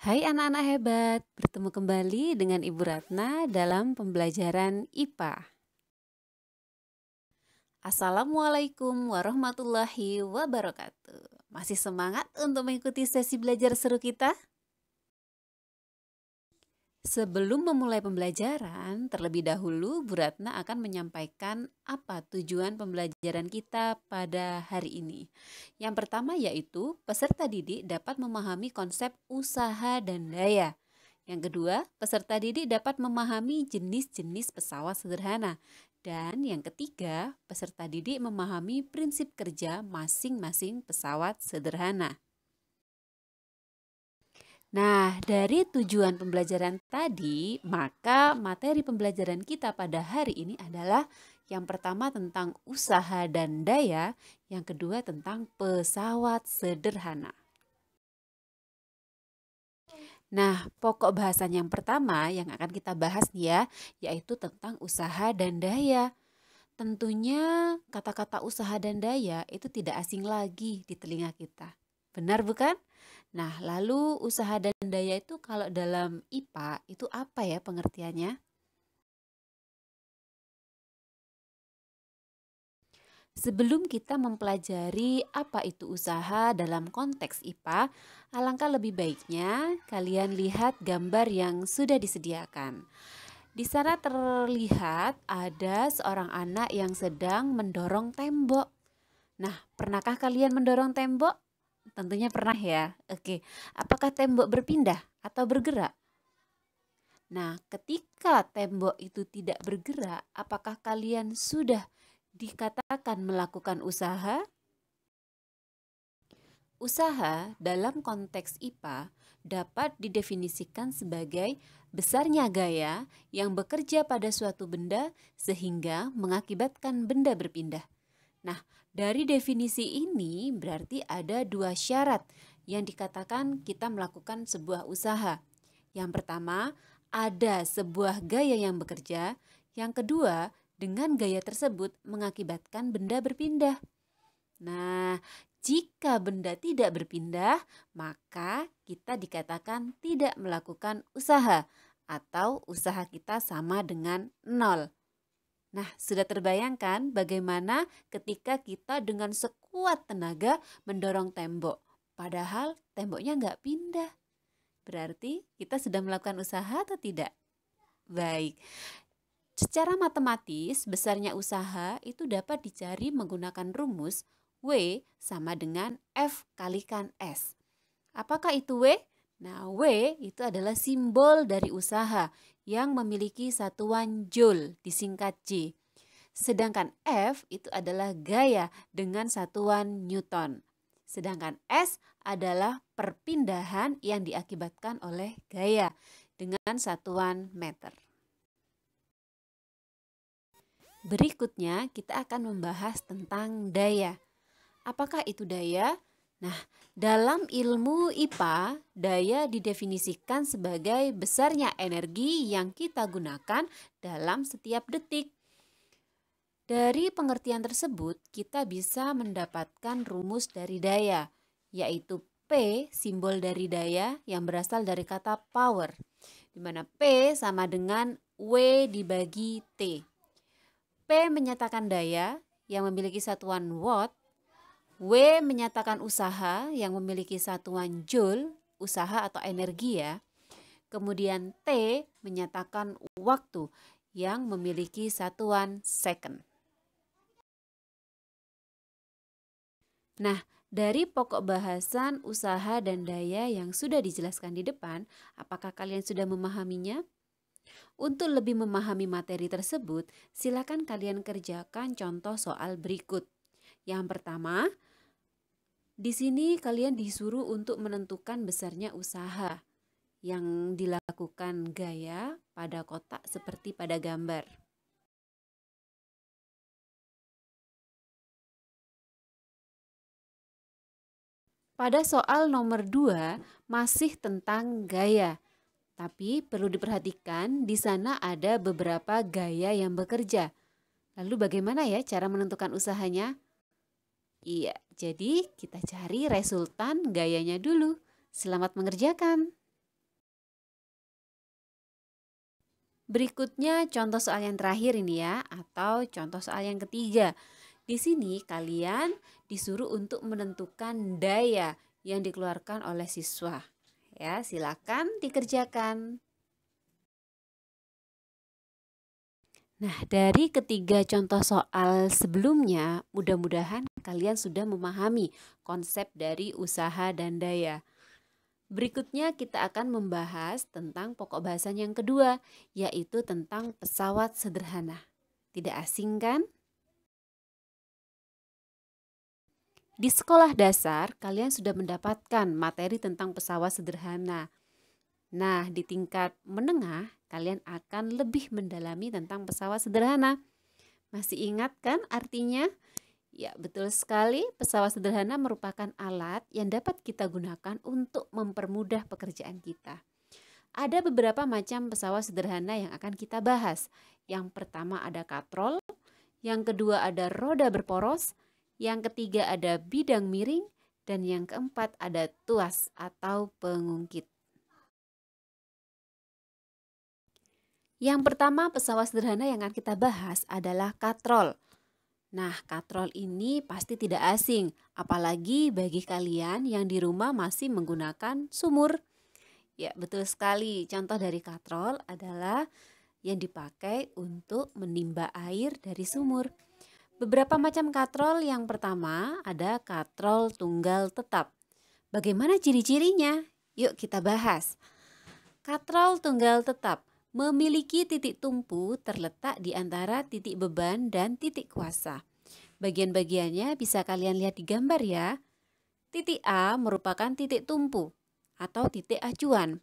Hai anak-anak hebat, bertemu kembali dengan Ibu Ratna dalam pembelajaran IPA. Assalamualaikum warahmatullahi wabarakatuh. Masih semangat untuk mengikuti sesi belajar seru kita? Sebelum memulai pembelajaran, terlebih dahulu Bu Ratna akan menyampaikan apa tujuan pembelajaran kita pada hari ini. Yang pertama yaitu peserta didik dapat memahami konsep usaha dan daya. Yang kedua, peserta didik dapat memahami jenis-jenis pesawat sederhana. Dan yang ketiga, peserta didik memahami prinsip kerja masing-masing pesawat sederhana. Nah, dari tujuan pembelajaran tadi, maka materi pembelajaran kita pada hari ini adalah yang pertama tentang usaha dan daya, yang kedua tentang pesawat sederhana. Nah, pokok bahasan yang pertama yang akan kita bahas nih ya, yaitu tentang usaha dan daya. Tentunya kata-kata usaha dan daya itu tidak asing lagi di telinga kita. Benar bukan? Nah, lalu usaha dan daya itu kalau dalam IPA itu apa ya pengertiannya? Sebelum kita mempelajari apa itu usaha dalam konteks IPA, alangkah lebih baiknya kalian lihat gambar yang sudah disediakan. Di sana terlihat ada seorang anak yang sedang mendorong tembok. Nah, pernahkah kalian mendorong tembok? Tentunya pernah ya. Oke, apakah tembok berpindah atau bergerak? Nah, ketika tembok itu tidak bergerak, apakah kalian sudah dikatakan melakukan usaha? Usaha dalam konteks IPA dapat didefinisikan sebagai besarnya gaya yang bekerja pada suatu benda sehingga mengakibatkan benda berpindah. Nah, dari definisi ini berarti ada dua syarat yang dikatakan kita melakukan sebuah usaha. Yang pertama, ada sebuah gaya yang bekerja. Yang kedua, dengan gaya tersebut mengakibatkan benda berpindah. Nah, jika benda tidak berpindah, maka kita dikatakan tidak melakukan usaha atau usaha kita sama dengan nol. Nah, sudah terbayangkan bagaimana ketika kita dengan sekuat tenaga mendorong tembok, padahal temboknya nggak pindah. Berarti kita sudah melakukan usaha atau tidak? Baik. Secara matematis, besarnya usaha itu dapat dicari menggunakan rumus W sama dengan F kalikan S. Apakah itu W? Nah, W itu adalah simbol dari usaha yang memiliki satuan Joule disingkat J. Sedangkan F itu adalah gaya dengan satuan Newton. Sedangkan S adalah perpindahan yang diakibatkan oleh gaya dengan satuan meter. Berikutnya kita akan membahas tentang daya. Apakah itu daya? Nah, dalam ilmu IPA, daya didefinisikan sebagai besarnya energi yang kita gunakan dalam setiap detik. Dari pengertian tersebut, kita bisa mendapatkan rumus dari daya, yaitu P, simbol dari daya yang berasal dari kata power, di mana P sama dengan W dibagi T. P menyatakan daya yang memiliki satuan watt, W menyatakan usaha yang memiliki satuan joule, usaha atau energi ya. Kemudian T menyatakan waktu yang memiliki satuan second. Nah, dari pokok bahasan usaha dan daya yang sudah dijelaskan di depan, apakah kalian sudah memahaminya? Untuk lebih memahami materi tersebut, silakan kalian kerjakan contoh soal berikut. Yang pertama, di sini kalian disuruh untuk menentukan besarnya usaha yang dilakukan gaya pada kotak seperti pada gambar. Pada soal nomor 2 masih tentang gaya. Tapi perlu diperhatikan di sana ada beberapa gaya yang bekerja. Lalu bagaimana ya cara menentukan usahanya? Iya, jadi kita cari resultan gayanya dulu. Selamat mengerjakan. Berikutnya contoh soal yang terakhir ini ya, atau contoh soal yang ketiga. Di sini kalian disuruh untuk menentukan daya yang dikeluarkan oleh siswa. Ya, silakan dikerjakan. Nah, dari ketiga contoh soal sebelumnya, mudah-mudahan kalian sudah memahami konsep dari usaha dan daya. Berikutnya kita akan membahas tentang pokok bahasan yang kedua, yaitu tentang pesawat sederhana. Tidak asing kan? Di sekolah dasar, kalian sudah mendapatkan materi tentang pesawat sederhana. Nah, di tingkat menengah, kalian akan lebih mendalami tentang pesawat sederhana. Masih ingat kan artinya? Ya, betul sekali. Pesawat sederhana merupakan alat yang dapat kita gunakan untuk mempermudah pekerjaan kita. Ada beberapa macam pesawat sederhana yang akan kita bahas. Yang pertama ada katrol, yang kedua ada roda berporos, yang ketiga ada bidang miring, dan yang keempat ada tuas atau pengungkit. Yang pertama pesawat sederhana yang akan kita bahas adalah katrol. Nah, katrol ini pasti tidak asing, apalagi bagi kalian yang di rumah masih menggunakan sumur. Ya, betul sekali. Contoh dari katrol adalah yang dipakai untuk menimba air dari sumur. Beberapa macam katrol. Yang pertama ada katrol tunggal tetap. Bagaimana ciri-cirinya? Yuk kita bahas. Katrol tunggal tetap memiliki titik tumpu terletak di antara titik beban dan titik kuasa. Bagian-bagiannya bisa kalian lihat di gambar ya. Titik A merupakan titik tumpu atau titik acuan.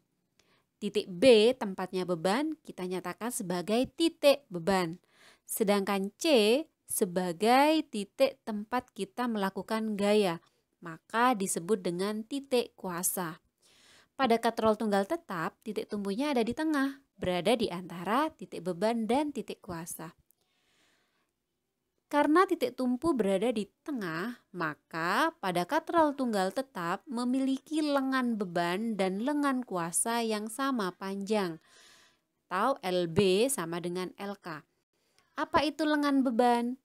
Titik B tempatnya beban kita nyatakan sebagai titik beban. Sedangkan C sebagai titik tempat kita melakukan gaya, maka disebut dengan titik kuasa. Pada katrol tunggal tetap, titik tumpunya ada di tengah, berada di antara titik beban dan titik kuasa. Karena titik tumpu berada di tengah, maka pada katrol tunggal tetap memiliki lengan beban dan lengan kuasa yang sama panjang, atau LB sama dengan LK. Apa itu lengan beban?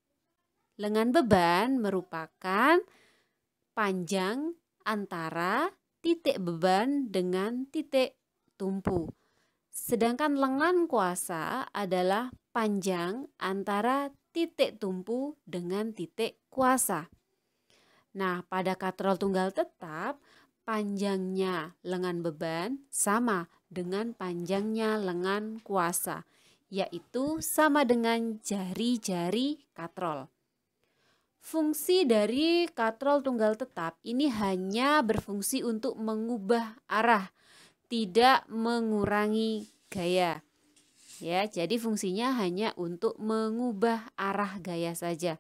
Lengan beban merupakan panjang antara titik beban dengan titik tumpu. Sedangkan lengan kuasa adalah panjang antara titik tumpu dengan titik kuasa. Nah, pada katrol tunggal tetap, panjangnya lengan beban sama dengan panjangnya lengan kuasa, yaitu sama dengan jari-jari katrol. Fungsi dari katrol tunggal tetap ini hanya berfungsi untuk mengubah arah, tidak mengurangi gaya. Ya, jadi fungsinya hanya untuk mengubah arah gaya saja.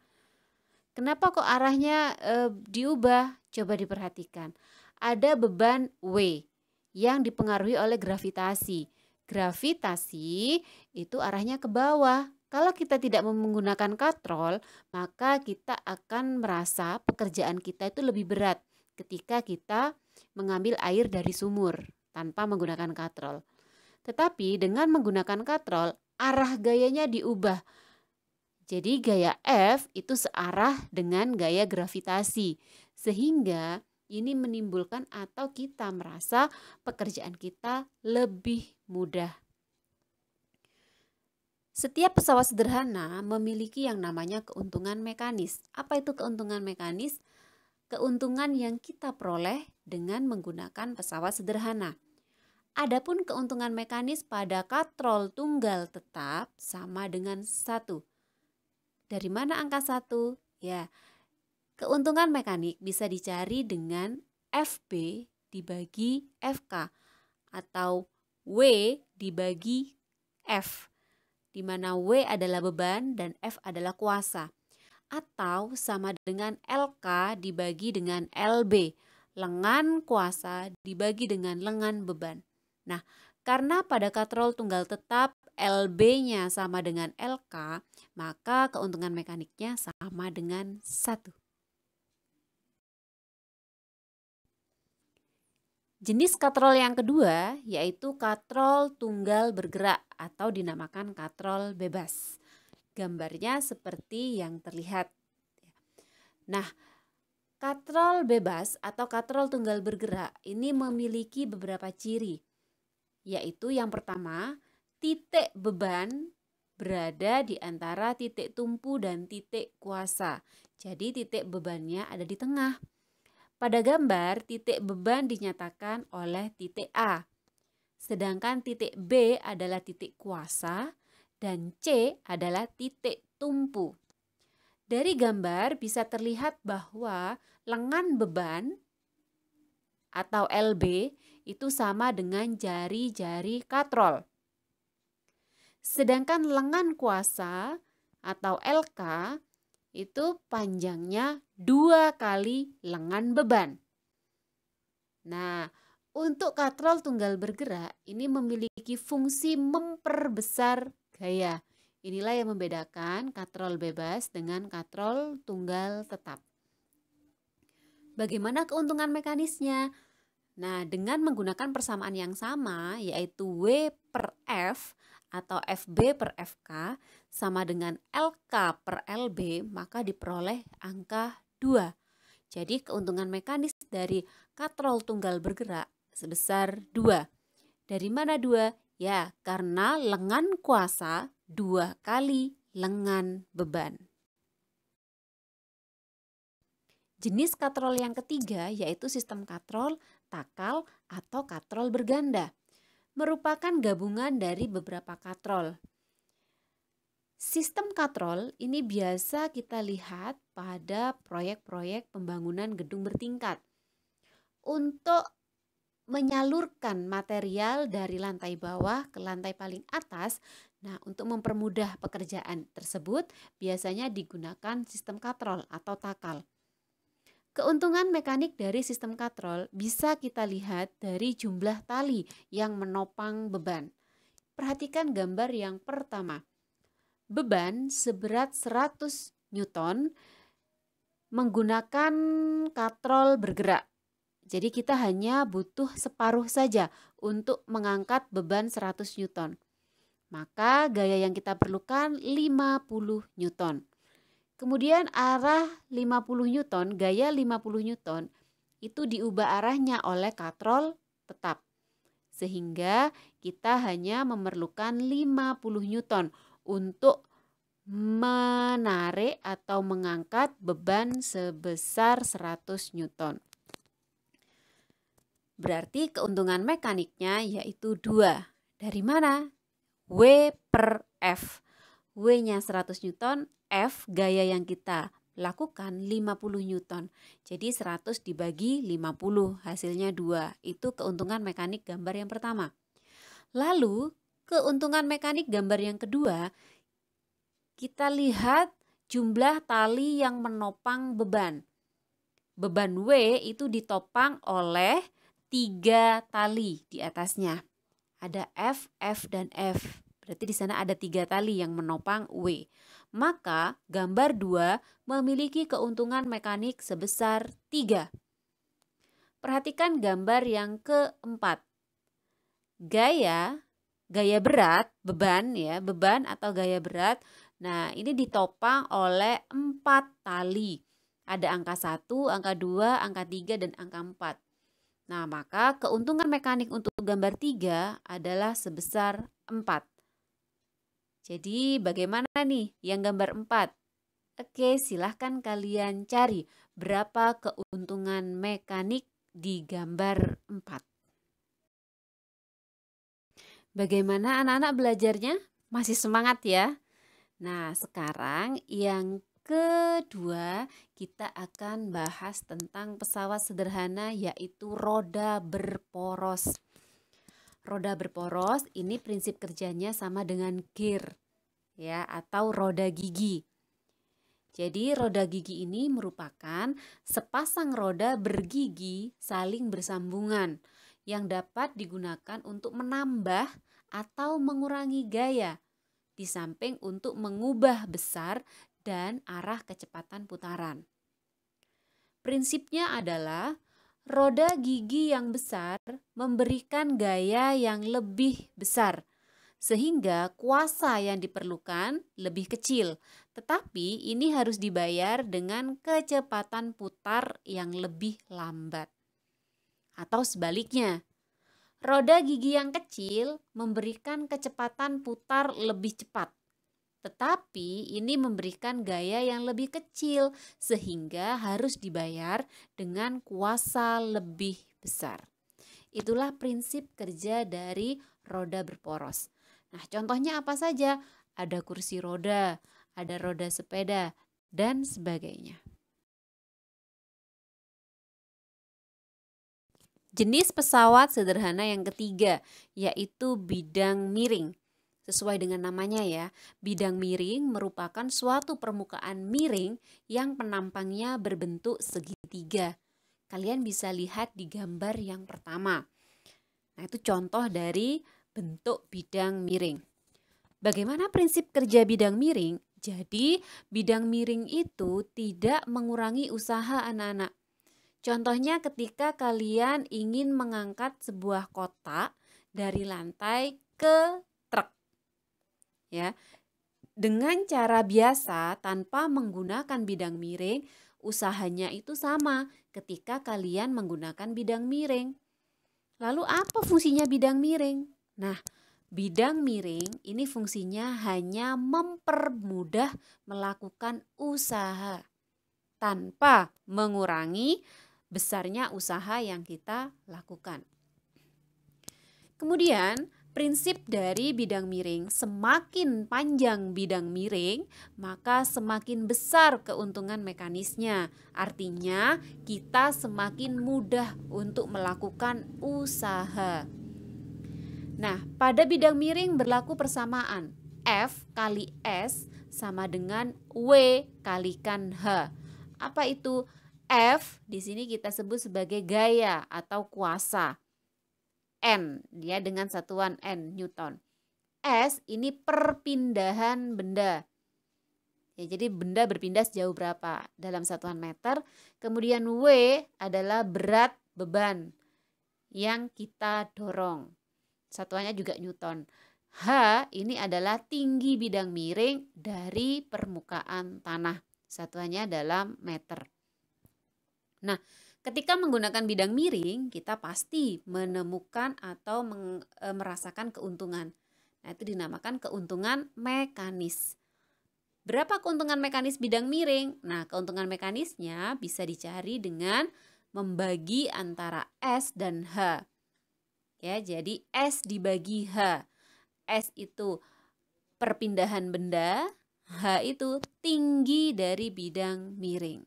Kenapa kok arahnya diubah? Coba diperhatikan. Ada beban W yang dipengaruhi oleh gravitasi. Gravitasi itu arahnya ke bawah. Kalau kita tidak menggunakan katrol, maka kita akan merasa pekerjaan kita itu lebih berat ketika kita mengambil air dari sumur tanpa menggunakan katrol. Tetapi dengan menggunakan katrol, arah gayanya diubah. Jadi gaya F itu searah dengan gaya gravitasi. Sehingga ini menimbulkan atau kita merasa pekerjaan kita lebih mudah. Setiap pesawat sederhana memiliki yang namanya keuntungan mekanis. Apa itu keuntungan mekanis? Keuntungan yang kita peroleh dengan menggunakan pesawat sederhana. Adapun keuntungan mekanis pada katrol tunggal tetap sama dengan 1. Dari mana angka 1? Ya, keuntungan mekanik bisa dicari dengan FB dibagi FK atau W dibagi F, di mana W adalah beban dan F adalah kuasa. Atau sama dengan LK dibagi dengan LB, lengan kuasa dibagi dengan lengan beban. Nah, karena pada katrol tunggal tetap LB-nya sama dengan LK, maka keuntungan mekaniknya sama dengan 1. Jenis katrol yang kedua yaitu katrol tunggal bergerak atau dinamakan katrol bebas. Gambarnya seperti yang terlihat. Nah, katrol bebas atau katrol tunggal bergerak ini memiliki beberapa ciri, yaitu yang pertama, titik beban berada di antara titik tumpu dan titik kuasa. Jadi titik bebannya ada di tengah. Pada gambar, titik beban dinyatakan oleh titik A, sedangkan titik B adalah titik kuasa dan C adalah titik tumpu. Dari gambar bisa terlihat bahwa lengan beban atau LB itu sama dengan jari-jari katrol. Sedangkan lengan kuasa atau LK itu panjangnya 2 kali lengan beban. Nah, untuk katrol tunggal bergerak ini memiliki fungsi memperbesar gaya. Inilah yang membedakan katrol bebas dengan katrol tunggal tetap. Bagaimana keuntungan mekanisnya? Nah, dengan menggunakan persamaan yang sama yaitu W per F atau FB per FK sama dengan LK per LB, maka diperoleh angka 2. Jadi keuntungan mekanis dari katrol tunggal bergerak sebesar 2. Dari mana 2? Ya, karena lengan kuasa 2 kali lengan beban. Jenis katrol yang ketiga yaitu sistem katrol, takal, atau katrol berganda. Merupakan gabungan dari beberapa katrol. Sistem katrol ini biasa kita lihat pada proyek-proyek pembangunan gedung bertingkat. Untuk menyalurkan material dari lantai bawah ke lantai paling atas, nah untuk mempermudah pekerjaan tersebut biasanya digunakan sistem katrol atau takal. Keuntungan mekanik dari sistem katrol bisa kita lihat dari jumlah tali yang menopang beban. Perhatikan gambar yang pertama. Beban seberat 100 Newton menggunakan katrol bergerak. Jadi kita hanya butuh separuh saja untuk mengangkat beban 100 Newton. Maka gaya yang kita perlukan 50 Newton. Kemudian arah 50 Newton, gaya 50 Newton itu diubah arahnya oleh katrol tetap. Sehingga kita hanya memerlukan 50 Newton untuk menarik atau mengangkat beban sebesar 100 Newton. Berarti keuntungan mekaniknya yaitu 2. Dari mana? W per F. W-nya 100 Newton, F gaya yang kita lakukan 50 Newton. Jadi 100 dibagi 50 hasilnya 2. Itu keuntungan mekanik gambar yang pertama. Lalu keuntungan mekanik gambar yang kedua, kita lihat jumlah tali yang menopang beban. Beban W itu ditopang oleh 3 tali di atasnya. Ada F, F, dan F. Berarti di sana ada 3 tali yang menopang W. Maka gambar 2 memiliki keuntungan mekanik sebesar 3. Perhatikan gambar yang keempat. Gaya berat, beban ya, beban atau gaya berat. Nah, ini ditopang oleh 4 tali. Ada angka 1, angka 2, angka 3, dan angka 4. Nah, maka keuntungan mekanik untuk gambar 3 adalah sebesar 4. Jadi bagaimana nih yang gambar 4? Oke, silahkan kalian cari berapa keuntungan mekanik di gambar 4. Bagaimana anak-anak belajarnya? Masih semangat ya? Nah, sekarang yang kedua kita akan bahas tentang pesawat sederhana yaitu roda berporos. Roda berporos ini prinsip kerjanya sama dengan gear ya atau roda gigi. Jadi roda gigi ini merupakan sepasang roda bergigi saling bersambungan yang dapat digunakan untuk menambah atau mengurangi gaya, di samping untuk mengubah besar dan arah kecepatan putaran. Prinsipnya adalah Roda gigi yang besar memberikan gaya yang lebih besar, sehingga kuasa yang diperlukan lebih kecil. Tetapi ini harus dibayar dengan kecepatan putar yang lebih lambat. Atau sebaliknya, roda gigi yang kecil memberikan kecepatan putar lebih cepat. Tetapi ini memberikan gaya yang lebih kecil sehingga harus dibayar dengan kuasa lebih besar. Itulah prinsip kerja dari roda berporos. Nah, contohnya apa saja? Ada kursi roda, ada roda sepeda, dan sebagainya. Jenis pesawat sederhana yang ketiga yaitu bidang miring. Sesuai dengan namanya ya, bidang miring merupakan suatu permukaan miring yang penampangnya berbentuk segitiga. Kalian bisa lihat di gambar yang pertama. Nah, itu contoh dari bentuk bidang miring. Bagaimana prinsip kerja bidang miring? Jadi, bidang miring itu tidak mengurangi usaha anak-anak. Contohnya ketika kalian ingin mengangkat sebuah kotak dari lantai ke truk. Ya, dengan cara biasa tanpa menggunakan bidang miring, usahanya itu sama ketika kalian menggunakan bidang miring. Lalu apa fungsinya bidang miring? Nah, bidang miring ini fungsinya hanya mempermudah melakukan usaha tanpa mengurangi besarnya usaha yang kita lakukan. Kemudian, prinsip dari bidang miring, semakin panjang bidang miring, maka semakin besar keuntungan mekanisnya. Artinya, kita semakin mudah untuk melakukan usaha. Nah, pada bidang miring berlaku persamaan. F kali S sama dengan W kalikan H. Apa itu? F di sini kita sebut sebagai gaya atau kuasa. N, dia dengan satuan N, Newton. S ini perpindahan benda. Ya, jadi benda berpindah sejauh berapa dalam satuan meter. Kemudian W adalah berat beban yang kita dorong. Satuannya juga Newton. H ini adalah tinggi bidang miring dari permukaan tanah. Satuannya dalam meter. Nah, ketika menggunakan bidang miring, kita pasti menemukan atau merasakan keuntungan. Nah, itu dinamakan keuntungan mekanis. Berapa keuntungan mekanis bidang miring? Nah, keuntungan mekanisnya bisa dicari dengan membagi antara S dan H. Ya, jadi S dibagi H. S itu perpindahan benda, H itu tinggi dari bidang miring.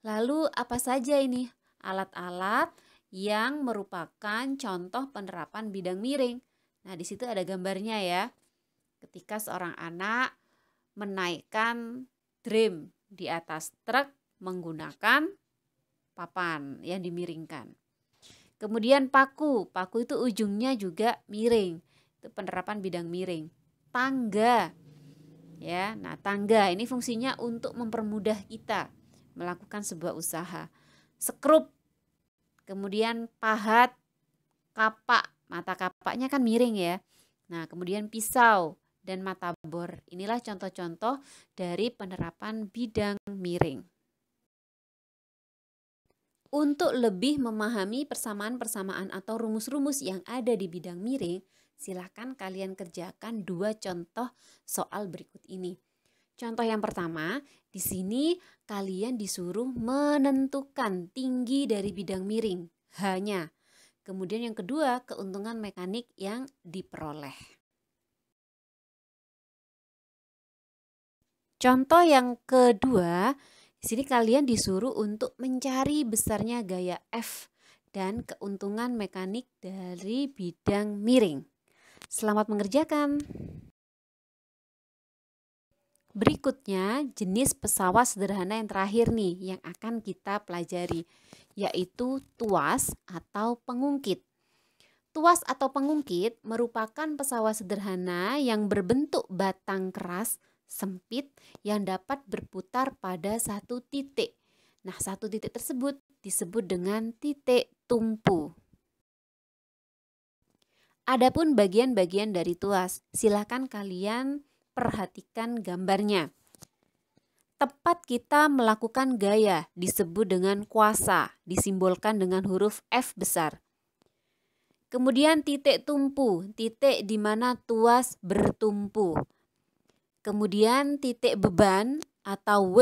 Lalu apa saja ini alat-alat yang merupakan contoh penerapan bidang miring? Nah, di situ ada gambarnya ya. Ketika seorang anak menaikkan drum di atas truk menggunakan papan yang dimiringkan. Kemudian paku itu ujungnya juga miring. Itu penerapan bidang miring. Tangga. Ya, nah tangga ini fungsinya untuk mempermudah kita melakukan sebuah usaha. Sekrup, kemudian pahat, kapak, mata kapaknya kan miring ya. Nah, kemudian pisau dan mata bor. Inilah contoh-contoh dari penerapan bidang miring. Untuk lebih memahami persamaan-persamaan atau rumus-rumus yang ada di bidang miring, silakan kalian kerjakan 2 contoh soal berikut ini. Contoh yang pertama, di sini kalian disuruh menentukan tinggi dari bidang miring, hanya. Kemudian yang kedua, keuntungan mekanik yang diperoleh. Contoh yang kedua, di sini kalian disuruh untuk mencari besarnya gaya F dan keuntungan mekanik dari bidang miring. Selamat mengerjakan. Berikutnya jenis pesawat sederhana yang terakhir nih yang akan kita pelajari, yaitu tuas atau pengungkit. Tuas atau pengungkit merupakan pesawat sederhana yang berbentuk batang keras sempit yang dapat berputar pada satu titik. Nah, satu titik tersebut disebut dengan titik tumpu. Adapun bagian-bagian dari tuas, silakan kalian perhatikan gambarnya. Tempat kita melakukan gaya disebut dengan kuasa, disimbolkan dengan huruf F besar. Kemudian titik tumpu, titik di mana tuas bertumpu. Kemudian titik beban atau W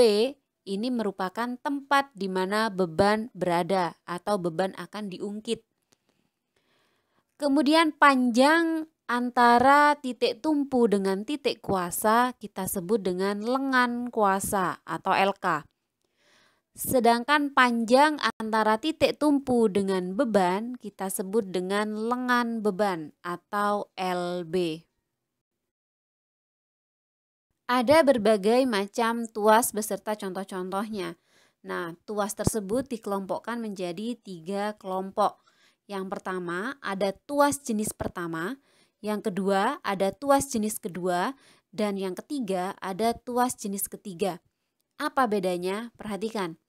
ini merupakan tempat di mana beban berada atau beban akan diungkit. Kemudian panjang antara titik tumpu dengan titik kuasa kita sebut dengan lengan kuasa atau LK. Sedangkan panjang antara titik tumpu dengan beban kita sebut dengan lengan beban atau LB. Ada berbagai macam tuas beserta contoh-contohnya. Nah, tuas tersebut dikelompokkan menjadi 3 kelompok. Yang pertama ada tuas jenis pertama, yang kedua ada tuas jenis kedua, dan yang ketiga ada tuas jenis ketiga. Apa bedanya? Perhatikan.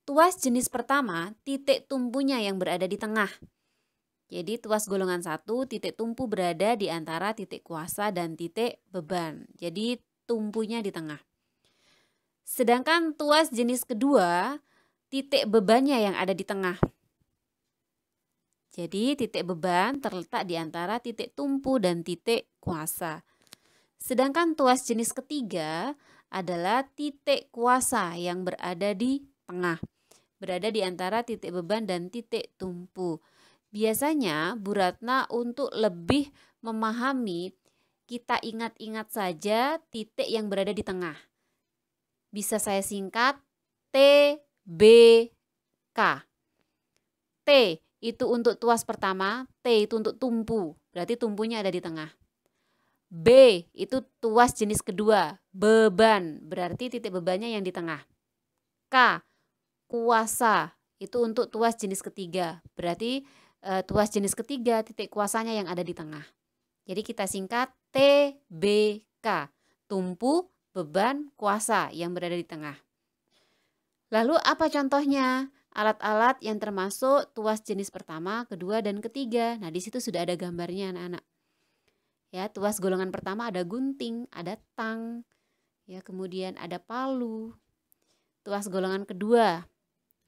Tuas jenis pertama, titik tumpunya yang berada di tengah. Jadi tuas golongan 1, titik tumpu berada di antara titik kuasa dan titik beban. Jadi tumpunya di tengah. Sedangkan tuas jenis kedua, titik bebannya yang ada di tengah. Jadi titik beban terletak di antara titik tumpu dan titik kuasa. Sedangkan tuas jenis ketiga adalah titik kuasa yang berada di tengah. Berada di antara titik beban dan titik tumpu. Biasanya Bu Ratna untuk lebih memahami, kita ingat-ingat saja titik yang berada di tengah. Bisa saya singkat TBK. T itu untuk tuas pertama, T itu untuk tumpu, berarti tumpunya ada di tengah. B itu tuas jenis kedua, beban, berarti titik bebannya yang di tengah. K, kuasa, itu untuk tuas jenis ketiga, berarti tuas jenis ketiga titik kuasanya yang ada di tengah. Jadi kita singkat TBK, tumpu, beban, kuasa yang berada di tengah. Lalu apa contohnya? Alat-alat yang termasuk tuas jenis pertama, kedua, dan ketiga. Nah, di situ sudah ada gambarnya anak-anak. Ya, tuas golongan pertama ada gunting, ada tang, ya, kemudian ada palu. Tuas golongan kedua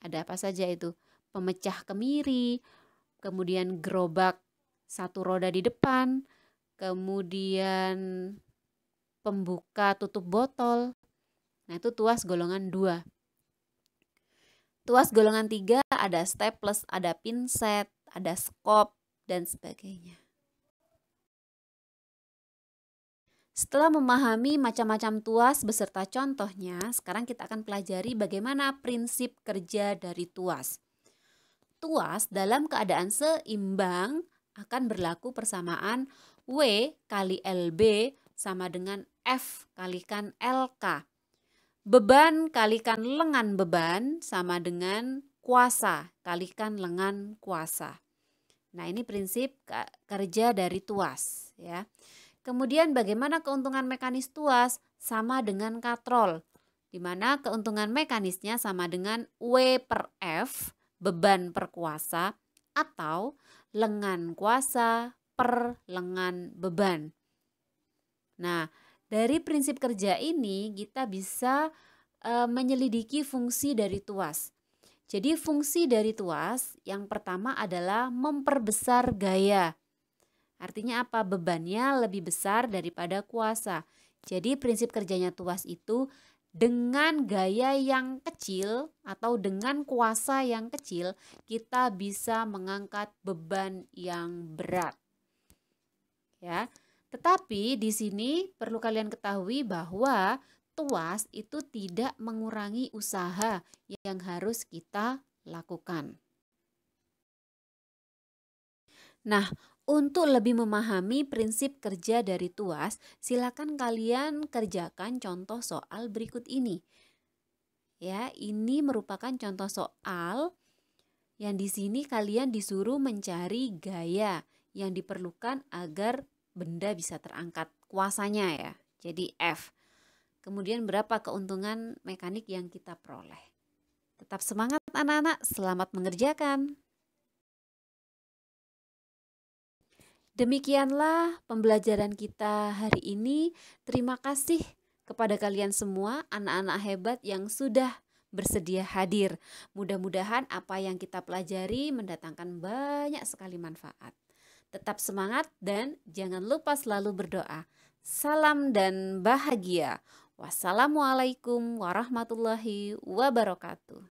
ada apa saja itu? Pemecah kemiri, kemudian gerobak satu roda di depan, kemudian pembuka tutup botol. Nah, itu tuas golongan 2. Tuas golongan 3 ada staples, ada pinset, ada skop, dan sebagainya. Setelah memahami macam-macam tuas beserta contohnya, sekarang kita akan pelajari bagaimana prinsip kerja dari tuas. Tuas dalam keadaan seimbang akan berlaku persamaan W kali LB sama dengan F kalikan LK. Beban kalikan lengan beban sama dengan kuasa kalikan lengan kuasa. Nah, ini prinsip kerja dari tuas ya. Kemudian bagaimana keuntungan mekanis tuas? Sama dengan katrol, di mana keuntungan mekanisnya sama dengan W per F, beban per kuasa, atau lengan kuasa per lengan beban. Nah, dari prinsip kerja ini kita bisa menyelidiki fungsi dari tuas. Jadi fungsi dari tuas yang pertama adalah memperbesar gaya. Artinya apa? Bebannya lebih besar daripada kuasa. Jadi prinsip kerjanya tuas itu dengan gaya yang kecil atau dengan kuasa yang kecil kita bisa mengangkat beban yang berat. Ya. Tetapi di sini perlu kalian ketahui bahwa tuas itu tidak mengurangi usaha yang harus kita lakukan. Nah, untuk lebih memahami prinsip kerja dari tuas, silakan kalian kerjakan contoh soal berikut ini. Ya, ini merupakan contoh soal yang di sini kalian disuruh mencari gaya yang diperlukan agar benda bisa terangkat, kuasanya ya. Jadi F. Kemudian berapa keuntungan mekanik yang kita peroleh. Tetap semangat. Anak-anak, selamat mengerjakan. Demikianlah pembelajaran kita hari ini. Terima kasih kepada kalian semua, anak-anak hebat yang sudah bersedia hadir. Mudah-mudahan apa yang kita pelajari mendatangkan banyak sekali manfaat. Tetap semangat dan jangan lupa selalu berdoa. Salam dan bahagia. Wassalamualaikum warahmatullahi wabarakatuh.